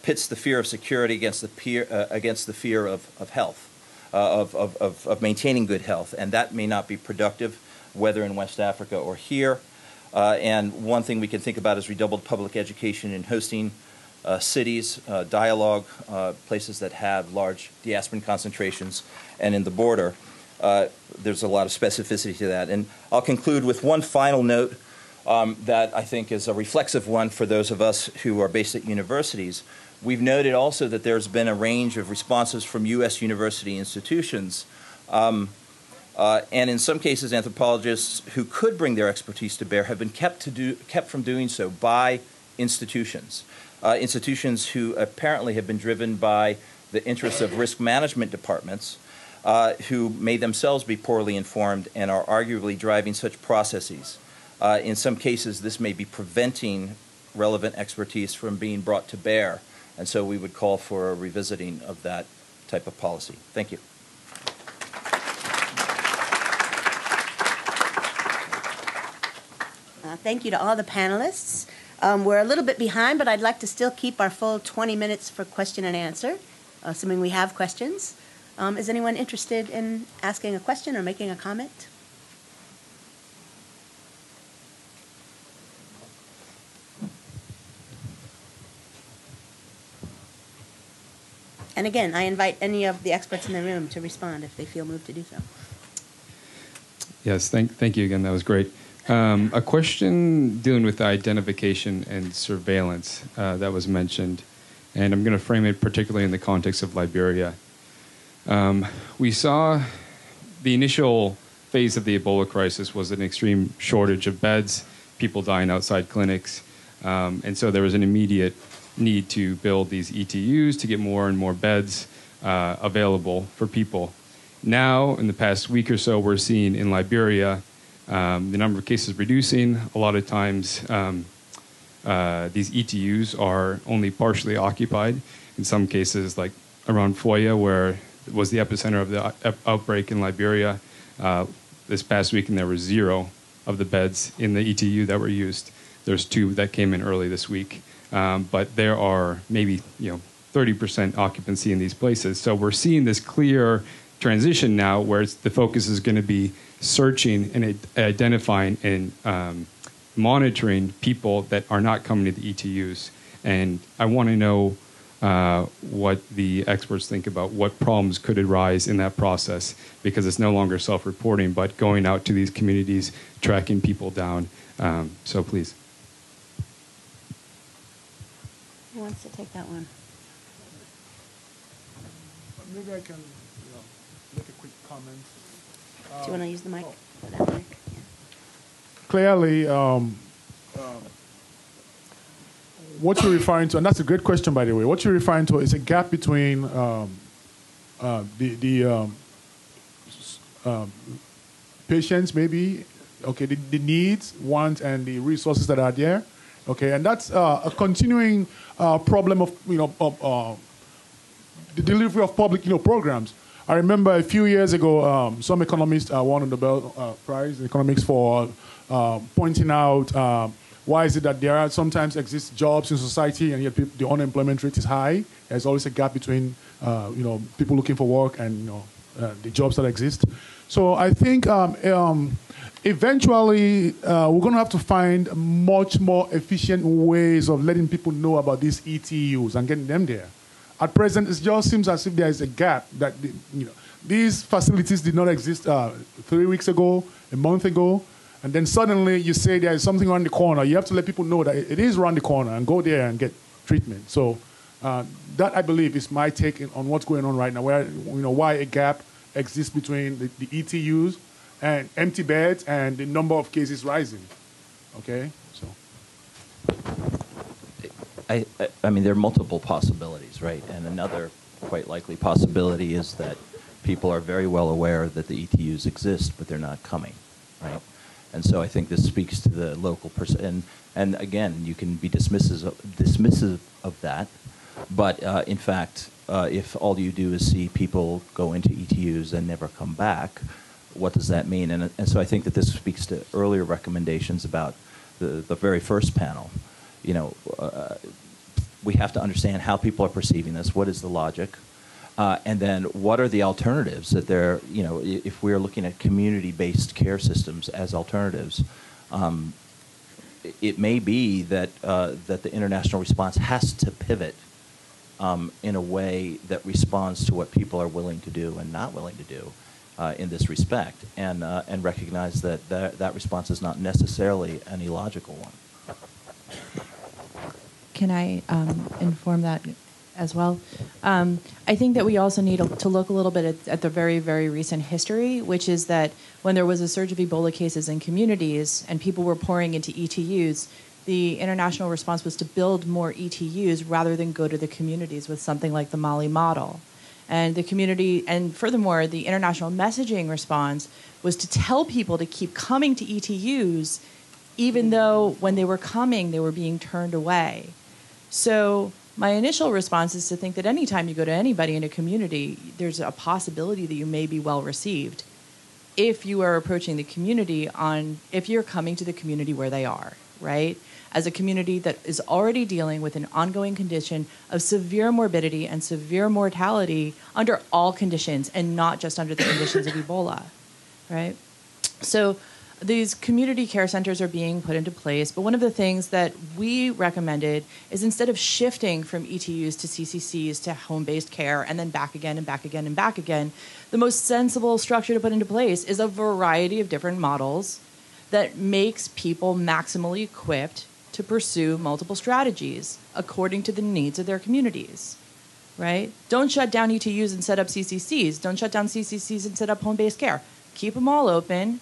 pits the fear of security against the fear of health, of maintaining good health, and that may not be productive, whether in West Africa or here. And one thing we can think about is redoubled public education in hosting cities, dialogue, places that have large diasporan concentrations, and in the border. There's a lot of specificity to that. And I'll conclude with one final note that I think is a reflexive one for those of us who are based at universities. We've noted also that there's been a range of responses from U.S. university institutions, and in some cases anthropologists who could bring their expertise to bear have been kept from doing so by institutions. Institutions who apparently have been driven by the interests of risk management departments, who may themselves be poorly informed and are arguably driving such processes. In some cases, this may be preventing relevant expertise from being brought to bear, and so we would call for a revisiting of that type of policy. Thank you. Thank you to all the panelists. We're a little bit behind, but I'd like to still keep our full 20 minutes for question and answer, assuming we have questions. Is anyone interested in asking a question or making a comment? And again, I invite any of the experts in the room to respond if they feel moved to do so. Yes, thank you again. That was great. A question dealing with identification and surveillance that was mentioned, and I'm going to frame it particularly in the context of Liberia. We saw the initial phase of the Ebola crisis was an extreme shortage of beds, people dying outside clinics, and so there was an immediate need to build these ETUs to get more and more beds available for people. Now, in the past week or so, we're seeing in Liberia the number of cases reducing. A lot of times, these ETUs are only partially occupied. In some cases, like around Foya, where was the epicenter of the outbreak in Liberia. This past weekend, there were 0 of the beds in the ETU that were used. There's 2 that came in early this week. But there are maybe 30% occupancy in these places. So we're seeing this clear transition now where the focus is going to be searching and identifying and monitoring people that are not coming to the ETUs. And I want to know what the experts think about what problems could arise in that process, because it's no longer self-reporting, but going out to these communities, tracking people down. So please. Who wants to take that one? Maybe I can make a quick comment. Do you want to use the mic? That mic? Yeah. Clearly, what you're referring to, and that's a great question, by the way, what you're referring to is a gap between the patients, maybe, okay, the needs, wants, and the resources that are there, okay, and that's a continuing problem of, the delivery of public, programs. I remember a few years ago, some economists won the Nobel Prize in economics for pointing out why is it that there are sometimes exist jobs in society and yet the unemployment rate is high. There's always a gap between people looking for work and the jobs that exist. So I think eventually we're going to have to find much more efficient ways of letting people know about these ETUs and getting them there. At present, it just seems as if there is a gap that these facilities did not exist 3 weeks ago, a month ago, and then suddenly you say there is something around the corner. You have to let people know that it is around the corner and go there and get treatment. So that, I believe, is my take on what's going on right now, where why a gap exists between the ETUs and empty beds and the number of cases rising. Okay, so. I mean, there are multiple possibilities, right? And another quite likely possibility is that people are very well aware that the ETUs exist, but they're not coming, right? And so I think this speaks to the local person. And again, you can be dismissive of that, but in fact, if all you do is see people go into ETUs and never come back, what does that mean? And so I think that this speaks to earlier recommendations about the very first panel. We have to understand how people are perceiving this. What is the logic? And then what are the alternatives that they're, if we're looking at community-based care systems as alternatives, it may be that, that the international response has to pivot in a way that responds to what people are willing to do and not willing to do in this respect, and recognize that that response is not necessarily an illogical one. Can I inform that as well? I think that we also need to look a little bit at the very, very recent history, which is that when there was a surge of Ebola cases in communities and people were pouring into ETUs, the international response was to build more ETUs rather than go to the communities with something like the Mali model. And the community, and furthermore, the international messaging response was to tell people to keep coming to ETUs, even though when they were coming, they were being turned away. So my initial response is to think that anytime you go to anybody in a community, there's a possibility that you may be well received if you are approaching the community if you're coming to the community where they are, right? As a community that is already dealing with an ongoing condition of severe morbidity and severe mortality under all conditions and not just under the conditions of Ebola, right? So these community care centers are being put into place, but one of the things that we recommended is instead of shifting from ETUs to CCCs to home-based care and then back again and back again and back again, the most sensible structure to put into place is a variety of different models that makes people maximally equipped to pursue multiple strategies according to the needs of their communities, right? Don't shut down ETUs and set up CCCs. Don't shut down CCCs and set up home-based care. Keep them all open.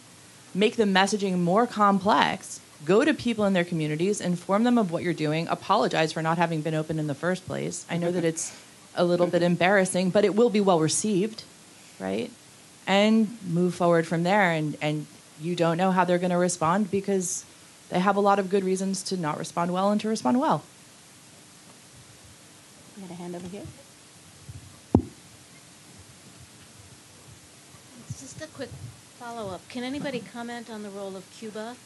Make the messaging more complex, go to people in their communities, inform them of what you're doing, apologize for not having been open in the first place. I know that it's a little bit embarrassing, but it will be well received, right? And move forward from there. And you don't know how they're going to respond because they have a lot of good reasons to not respond well and to respond well. You got a hand over here? Just a quick follow-up. Can anybody comment on the role of Cuba?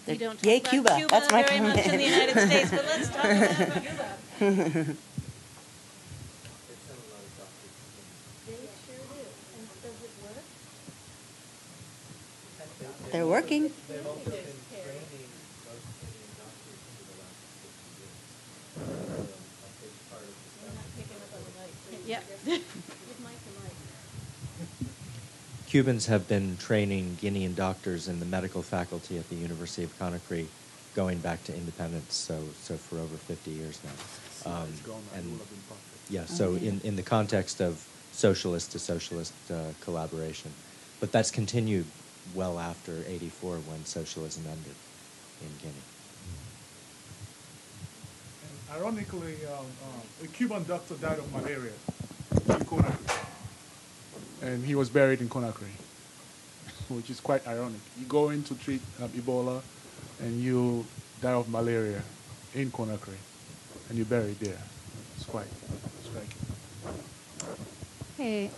We don't talk Yay, about Cuba. That's my very much comment. in the United States, but let's talk about Cuba. They sure do. And does it work? They're working. They've also been training most Indian doctors for the last 50 years. A big part of the We're not picking up on the mic. Yeah. Give Mike the mic. Cubans have been training Guinean doctors in the medical faculty at the University of Conakry going back to independence, so for over 50 years now. And yeah, so in the context of socialist to socialist collaboration. But that's continued well after '84 when socialism ended in Guinea. And ironically, a Cuban doctor died of malaria in Conakry. And he was buried in Conakry, which is quite ironic. You go in to treat Ebola, and you die of malaria in Conakry, and you're buried there. It's quite striking. Hey,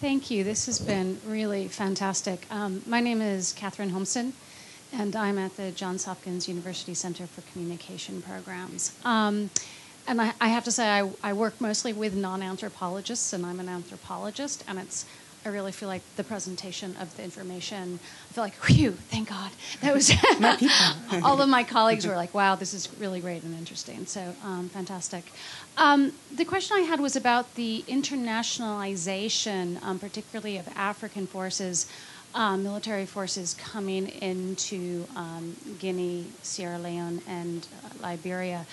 thank you. This has been really fantastic. My name is Catherine Holmson, and I'm at the Johns Hopkins University Center for Communication Programs. And I have to say, I work mostly with non-anthropologists, and I'm an anthropologist, and I really feel like the presentation of the information, I feel like, whew, thank God. That was My people. all of my colleagues were like, wow, this is really great and interesting. So fantastic. The question I had was about the internationalization, particularly of African forces, military forces coming into Guinea, Sierra Leone, and Liberia.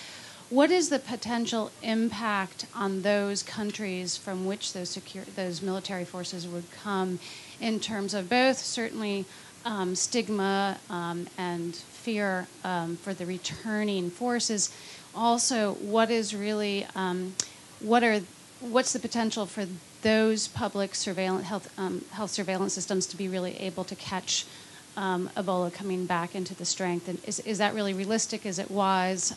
What is the potential impact on those countries from which those military forces would come in terms of both certainly stigma and fear for the returning forces? Also, what is really what's the potential for those public surveillance health surveillance systems to be really able to catch Ebola coming back into the strength? And is that really realistic? Is it wise?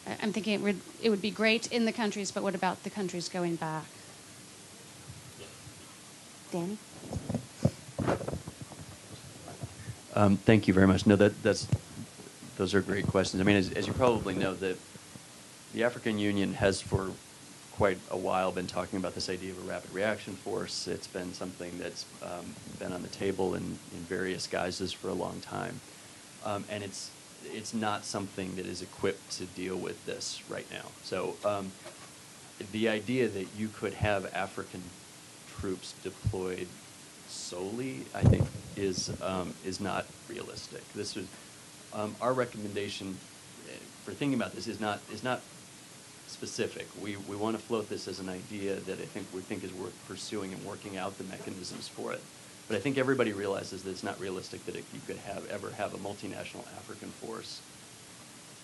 I'm thinking it would be great in the countries, but what about the countries going back? Danny? Thank you very much. No, those are great questions. I mean, as you probably know, the African Union has for quite a while been talking about this idea of a rapid reaction force. It's been something that's been on the table in various guises for a long time. And it's not something that is equipped to deal with this right now. So the idea that you could have African troops deployed solely, I think, is not realistic. This is our recommendation for thinking about this is not specific. We want to float this as an idea that we think is worth pursuing and working out the mechanisms for it. But I think everybody realizes that it's not realistic that you could ever have a multinational African force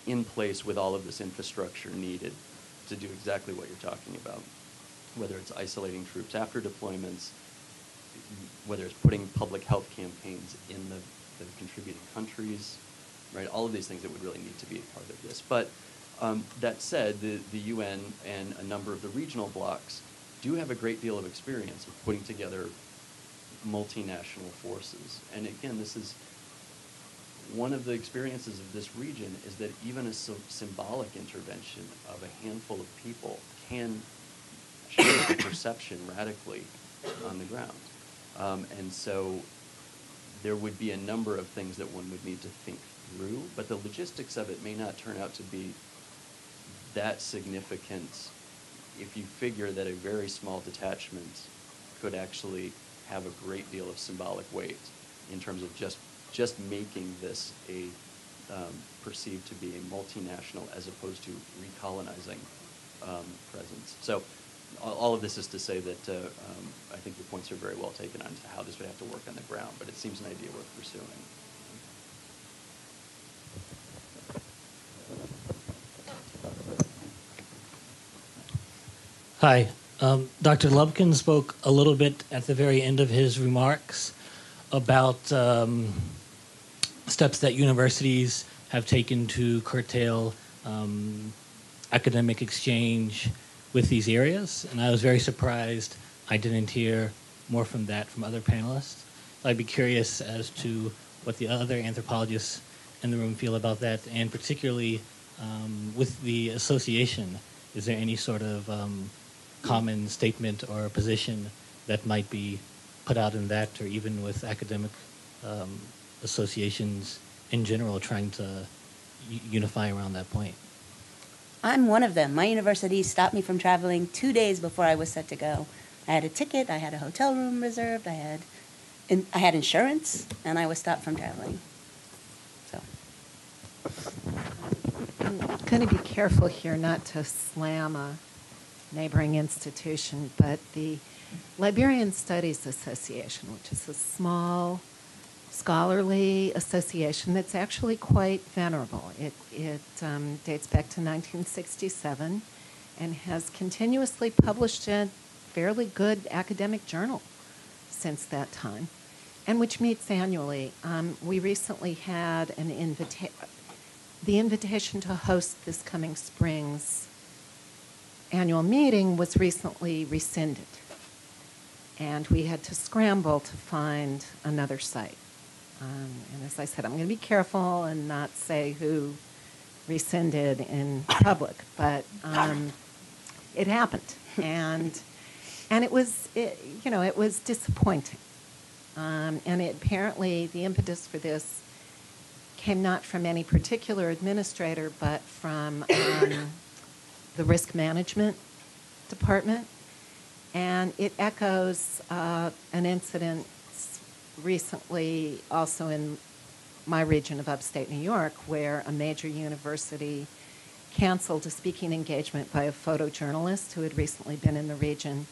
in place with all of this infrastructure needed to do exactly what you're talking about, whether it's isolating troops after deployments, whether it's putting public health campaigns in the contributing countries, right? All of these things that would really need to be a part of this. But that said, the UN and a number of the regional blocs do have a great deal of experience of putting together multinational forces. And again, this is one of the experiences of this region is that even a symbolic intervention of a handful of people can change the perception radically on the ground. And so there would be a number of things that one would need to think through, but the logistics of it may not turn out to be that significant if you figure that a very small detachment could actually have a great deal of symbolic weight in terms of just making this a perceived to be a multinational as opposed to recolonizing presence. So all of this is to say that I think your points are very well taken on to how this would have to work on the ground, but it seems an idea worth pursuing. Hi. Dr. Lubkin spoke a little bit at the very end of his remarks about steps that universities have taken to curtail academic exchange with these areas. And I was very surprised I didn't hear more from that from other panelists. I'd be curious as to what the other anthropologists in the room feel about that, and particularly with the association, is there any sort of common statement or position that might be put out in that, or even with academic associations in general trying to unify around that point? I'm one of them. My university stopped me from traveling 2 days before I was set to go. I had a ticket, I had a hotel room reserved, I had insurance, and I was stopped from traveling. So I'm going to be careful here not to slam a neighboring institution, but the Liberian Studies Association, which is a small scholarly association that's actually quite venerable. It dates back to 1967 and has continuously published a fairly good academic journal since that time, and which meets annually. We recently had the invitation to host this coming spring's annual meeting was recently rescinded, and we had to scramble to find another site. And as I said, I'm going to be careful and not say who rescinded in public, but it happened, and it was it was disappointing. And apparently the impetus for this came not from any particular administrator, but from the risk management department, and it echoes an incident recently also in my region of upstate New York, where a major university canceled a speaking engagement by a photojournalist who had recently been in the region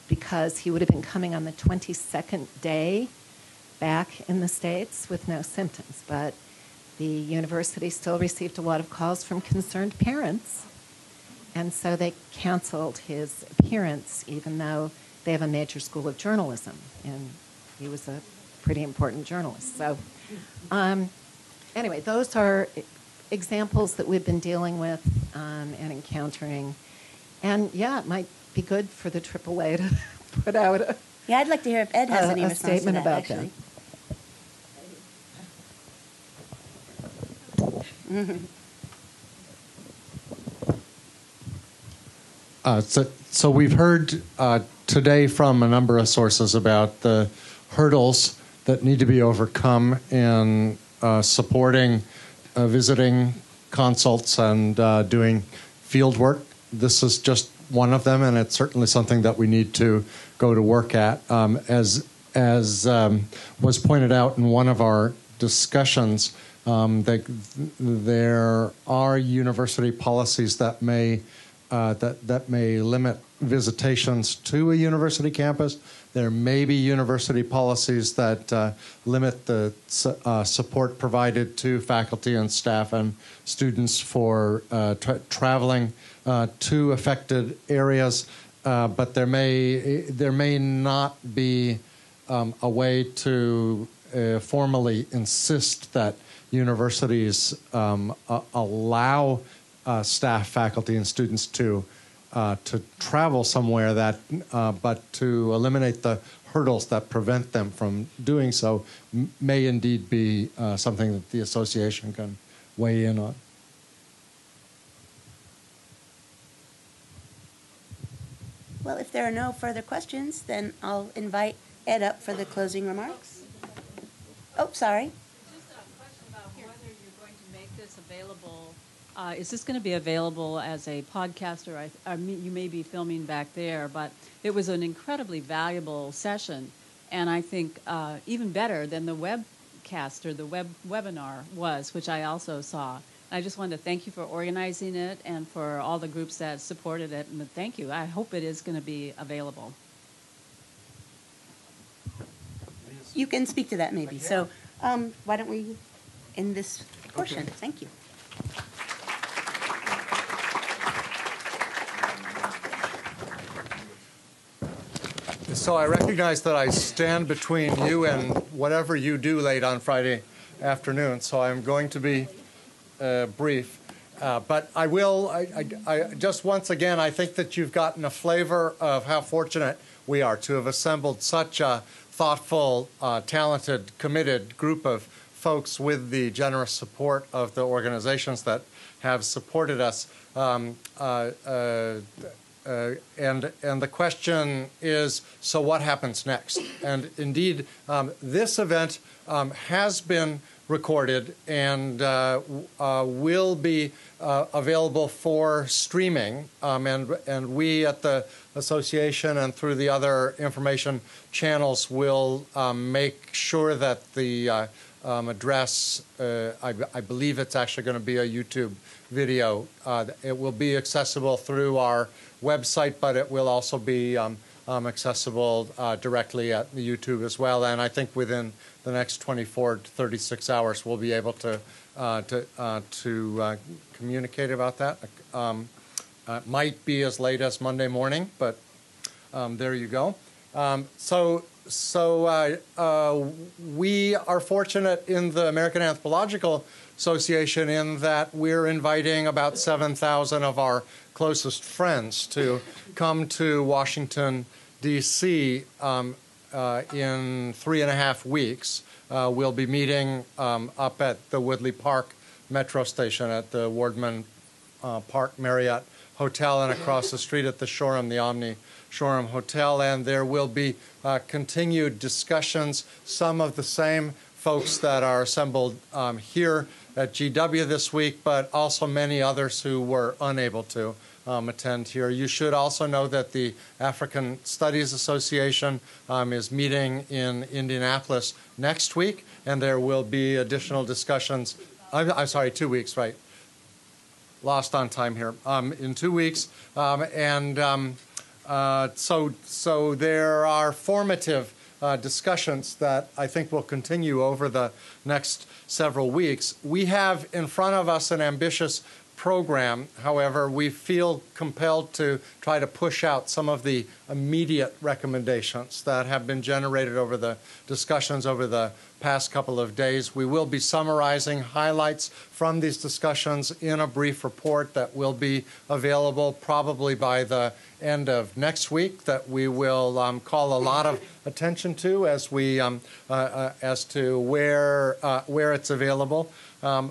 because he would have been coming on the 22nd day back in the States with no symptoms. But the university still received a lot of calls from concerned parents, and so they canceled his appearance, even though they have a major school of journalism, and he was a pretty important journalist. So anyway, those are examples that we've been dealing with and encountering. And yeah, it might be good for the AAA to put out yeah, I'd like to hear if Ed has any a response statement to that, about actually. that. So we've heard today from a number of sources about the hurdles that need to be overcome in supporting visiting consults and doing field work. This is just one of them, and it's certainly something that we need to go to work at. As was pointed out in one of our discussions, there are university policies that may limit visitations to a university campus. There may be university policies that limit the support provided to faculty and staff and students for traveling to affected areas, but there may not be a way to formally insist that universities allow staff, faculty, and students to travel somewhere but to eliminate the hurdles that prevent them from doing so may indeed be something that the association can weigh in on. Well, if there are no further questions, then I'll invite Ed up for the closing remarks. Oh, sorry. Just a question about whether you're going to make this available. Is this going to be available as a podcast, or I mean, you may be filming back there, but it was an incredibly valuable session, and I think even better than the webcast or the webinar was, which I also saw. I just wanted to thank you for organizing it and for all the groups that supported it, and thank you. I hope it is going to be available. You can speak to that maybe. So why don't we end this portion? Okay. Thank you. So I recognize that I stand between you and whatever you do late on Friday afternoon, so I'm going to be brief. But I will, I just once again, I think that you've gotten a flavor of how fortunate we are, to have assembled such a thoughtful, talented, committed group of folks with the generous support of the organizations that have supported us. And the question is, so what happens next? And indeed, this event has been recorded and will be available for streaming. And we at the association and through the other information channels will make sure that the address, I believe it's actually going to be a YouTube video. It will be accessible through our website, but it will also be accessible directly at the YouTube as well. And I think within the next 24 to 36 hours, we'll be able to communicate about that. It might be as late as Monday morning, but there you go. So we are fortunate in the American Anthropological Association in that we're inviting about 7,000 of our closest friends to come to Washington, D.C. In 3.5 weeks. We'll be meeting up at the Woodley Park Metro Station at the Wardman Park Marriott Hotel, and across the street at the Shoreham, the Omni Shoreham Hotel. And there will be continued discussions. Some of the same folks that are assembled here at GW this week, but also many others who were unable to attend here. You should also know that the African Studies Association is meeting in Indianapolis next week, and there will be additional discussions. I'm sorry, 2 weeks, right? Lost on time here. In 2 weeks, so there are formative discussions that I think will continue over the next several weeks. We have in front of us an ambitious program. However, we feel compelled to try to push out some of the immediate recommendations that have been generated over the discussions over the past couple of days. We will be summarizing highlights from these discussions in a brief report that will be available probably by the end of next week, that we will call a lot of attention to as we as to where it's available.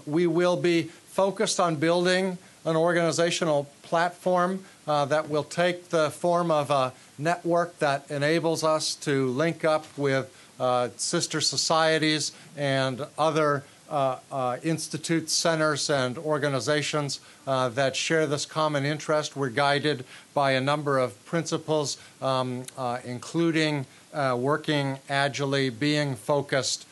We will be focused on building an organizational platform that will take the form of a network that enables us to link up with sister societies and other institutes, centers, and organizations that share this common interest. We're guided by a number of principles, including working agilely, being focused,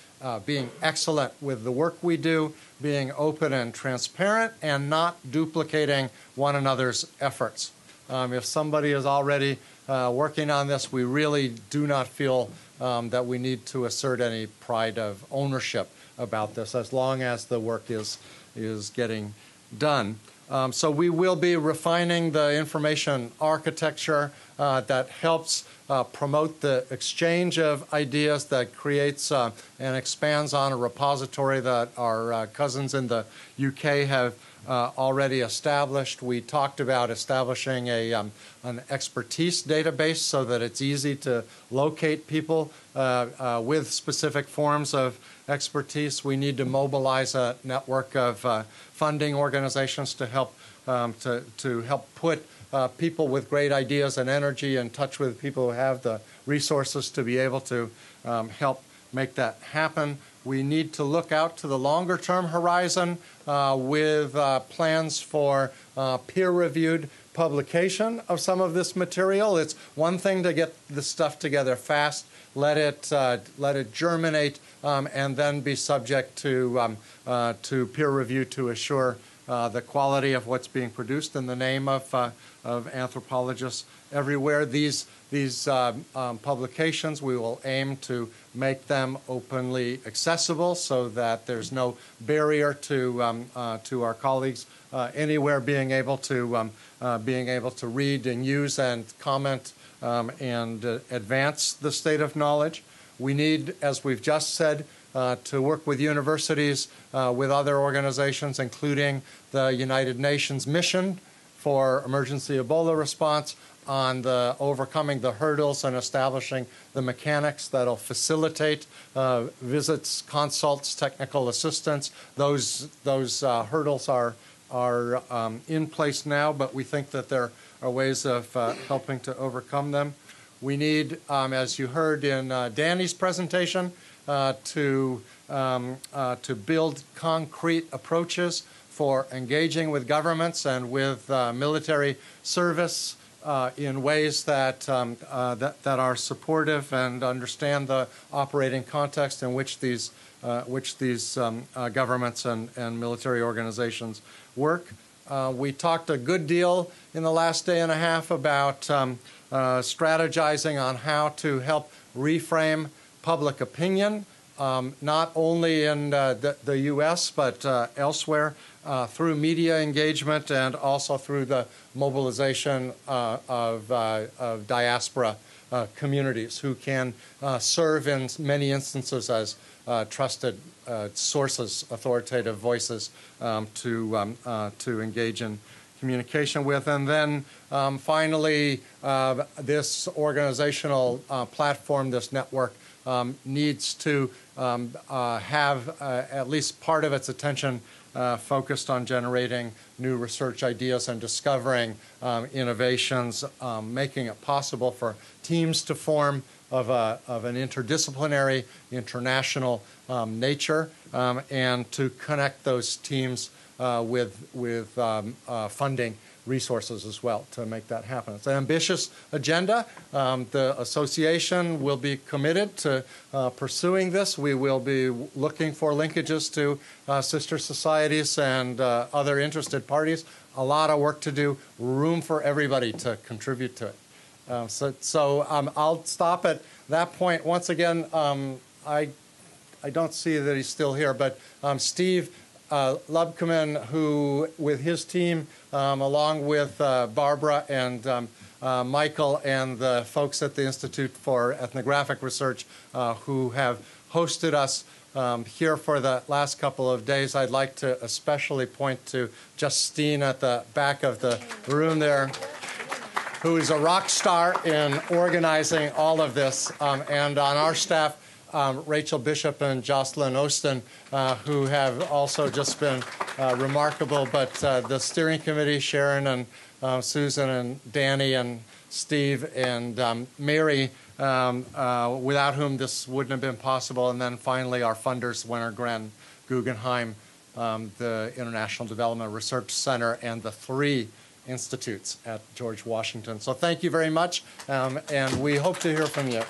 being excellent with the work we do, being open and transparent, and not duplicating one another's efforts. If somebody is already working on this, we really do not feel that we need to assert any pride of ownership about this, as long as the work is getting done. So we will be refining the information architecture that helps promote the exchange of ideas, that creates and expands on a repository that our cousins in the UK have already established. We talked about establishing an expertise database so that it's easy to locate people with specific forms of expertise. We need to mobilize a network of funding organizations to help put people with great ideas and energy in touch with people who have the resources to be able to help make that happen. We need to look out to the longer-term horizon with plans for peer-reviewed publication of some of this material. It's one thing to get the stuff together fast, let it germinate, and then be subject to peer review to assure the quality of what's being produced in the name of anthropologists everywhere. These publications, we will aim to make them openly accessible so that there's no barrier to our colleagues anywhere being able to read and use and comment and advance the state of knowledge. We need, as we've just said, to work with universities, with other organizations, including the United Nations mission for emergency Ebola response, on the overcoming the hurdles and establishing the mechanics that'll facilitate visits, consults, technical assistance. Those hurdles are in place now, but we think that there are ways of helping to overcome them. We need, as you heard in Danny's presentation, to build concrete approaches for engaging with governments and with military service in ways that are supportive and understand the operating context in which these governments and military organizations work. We talked a good deal in the last day and a half about strategizing on how to help reframe public opinion, not only in the U.S. but elsewhere, through media engagement and also through the mobilization of diaspora communities who can serve in many instances as trusted sources, authoritative voices to engage in communication with. And then finally, this organizational platform, this network, needs to have at least part of its attention focused on generating new research ideas and discovering innovations, making it possible for teams to form of an interdisciplinary, international nature, and to connect those teams with funding resources as well to make that happen. It's an ambitious agenda. The association will be committed to pursuing this. We will be looking for linkages to sister societies and other interested parties. A lot of work to do, room for everybody to contribute to it. So I'll stop at that point. Once again, I don't see that he's still here, but Steve Lubkeman, who with his team, along with Barbara and Michael and the folks at the Institute for Ethnographic Research who have hosted us here for the last couple of days. I'd like to especially point to Justine at the back of the room there, who is a rock star in organizing all of this, and on our staff, Rachel Bishop and Jocelyn Ostin, who have also just been remarkable. But the steering committee, Sharon and Susan and Danny and Steve and Mary, without whom this wouldn't have been possible. And then finally our funders, Wenner-Gren, Guggenheim, the International Development Research Center, and the 3 institutes at George Washington. So thank you very much, and we hope to hear from you.